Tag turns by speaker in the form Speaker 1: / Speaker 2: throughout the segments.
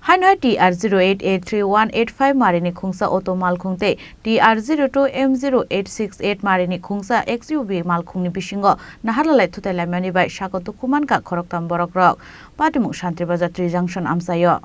Speaker 1: Hanoi TR08A3185 Marini Khungsa Auto Malkhungte TR02M0868 Marini Khungsa XUV Malkhungni Bisingo Naharlalai Thutailaimani by Sago Dwkhu Mankha Khoroktham Borokrok Patimu Tripura Tree Junction Amsayo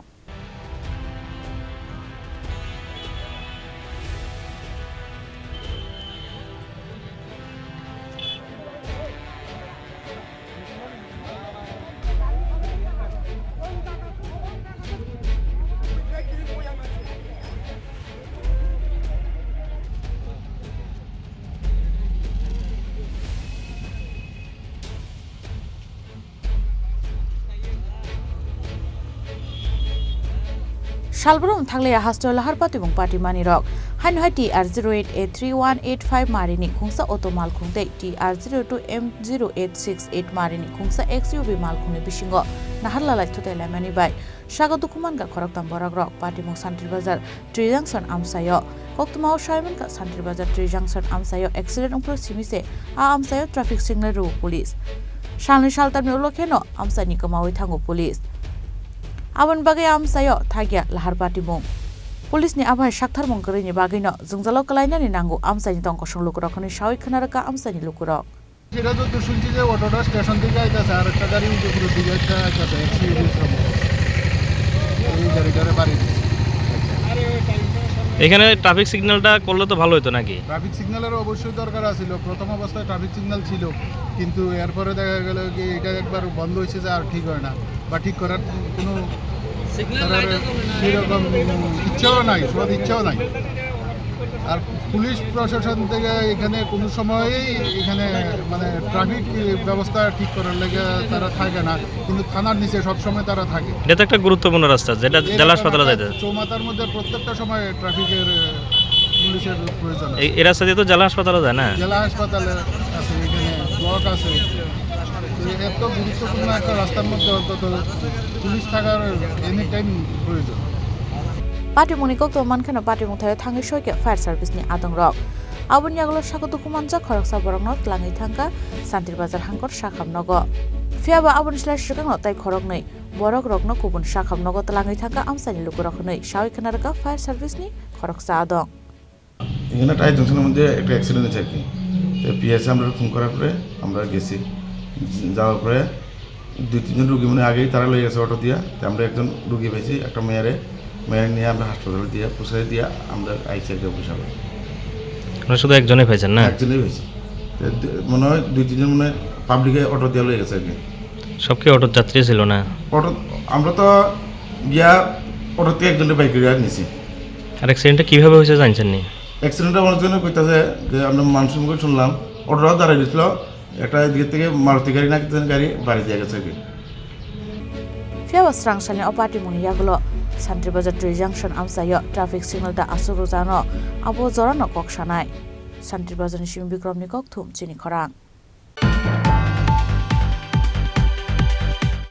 Speaker 1: Shalbrum Tanglia Hostel Harpat এবং Patimani Rock Hanoi TR08A3185 Marini Khungsa Auto Malkhungte TR02M0868 Marini Khungsa XUV Malkhungni Bisingo Naharlalai Thutailaimani by Sago Dwkhu Mankha Khoroktham Borokrok Patimu Tripura Tree Junction Amsayo Koktmao Shaimanka Tripura Tree Junction Amsayo Accident Umpro Simise Amsayo Traffic Signal Ru Police Shalni Shaltam Lokeno Amsani Kamawi Tango Police Awan bagai amsayo thagya lahar patimung Police ni abai shakthar mongkari ni bagai no jungzalo kalaina ni nangu amsani tongko songluk rakhoni shawik khanaraka amsani lukurok
Speaker 2: সেটা তো শুনছি যে অটোটা station থেকে আইতাছে আর একটা গাড়ি উঠে পুরো দিকে আইতাছে XUV এই গাড়িটারে বাড়ি দিছে
Speaker 3: এখানে ট্রাফিক সিগন্যালটা করলে তো ভালো হতো নাকি
Speaker 2: ট্রাফিক সিগন্যালের অবশ্যই দরকার ছিল প্রথম অবস্থায় ট্রাফিক সিগন্যাল ছিল কিন্তু এরপরে দেখা গেল যে এটা একবার বন্ধ হয়েছে যে আর ঠিক হয় না বা ঠিক করার কোনো সেরকম ইচ্ছাও নাই সব ইচ্ছাও নাই আর পুলিশ প্রশাসন থেকে এখানে কোনো সময়ই এখানে মানে ট্রাফিক ব্যবস্থা ঠিক করার লাগে তারা থাকে না কিন্তু থানার নিচে সবসময় তারা থাকে
Speaker 3: এটা তো একটা গুরুত্বপূর্ণ রাস্তা যেটা জেলা হাসপাতালে যেতে
Speaker 2: চৌমাথার মধ্যে প্রত্যেকটা সময় ট্রাফিকের পুলিশের প্রয়োজন
Speaker 3: এই রাস্তা দিয়ে তো জেলা হাসপাতালে যায় না
Speaker 2: জেলা হাসপাতালে আছে এখানে ব্লক আছে এত গুরুত্বপূর্ণ একটা রাস্তার মধ্যে অন্তত পুলিশ থাকার এনি টাইম প্রয়োজন
Speaker 1: Patimuni Kokto Mankha Patimu Thai Thangi Shoike Fire Service ni Adong Rock Abun Yaglo Sago Dwkhu Mankha Khoroksa Borokrok Tlangi Thangka Tripura Hangkor Shakham Nogo Fiaba Abun Slashkang Tai Khorok nei Borokrok no Kubun Shakham Nogo Tlangi Thangka Amsani Lukurok nei Shawik Khanaraka Fire Service ni Khoroksa Adong
Speaker 4: এখানে টাই জংশনের মধ্যে একটা accident হয়েছে আর কি তো পিএসএ আমরা phone করার পরে আমরা গেছি যাওয়ার পরে 2-3 রোগী মানে আগেই তারা লয়ে গেছে অটো দিয়া তো আমরা একজন রোগী পেয়েছি একটা মেয়ের নিয়ে আমরা হাসপাতালে দিয়ে পৌঁছে দিয়ে আমরা আইসিআইকে বসাবো
Speaker 3: আপনারা শুধু একজনই পেয়েছেন না
Speaker 4: একজনই পেয়েছি মনে হয় 2-3 জন মানে পাবলিকে অটো দিয়ে লয়ে গেছে আর কি
Speaker 3: সব কি অটোর যাত্রী ছিল না
Speaker 4: অটো আমরা তো গিয়া অটোতে একজনের বাইক করে নিছি
Speaker 3: আর অ্যাক্সিডেন্টটা কিভাবে হয়েছে জানছেন নি
Speaker 4: অ্যাক্সিডেন্টটা আমার জন্য কইতাছে যে আমরা মানুষের মুখে শুনলাম অটোটাও দাঁড়িয়ে দিয়েছিল একটা দিক থেকে মারুতি গাড়ি না কিছু গাড়ি বাড়ি দিয়ে গেছে আর কি
Speaker 1: Fiaba Srangsalni Opatimuni Yaglo Tripura Tree Junction Amsayo Traffic Signal da Asuru Jano Abo Zorano Kokshanai Tripura ni Shimi Bikromni Khokthum Chini Khorang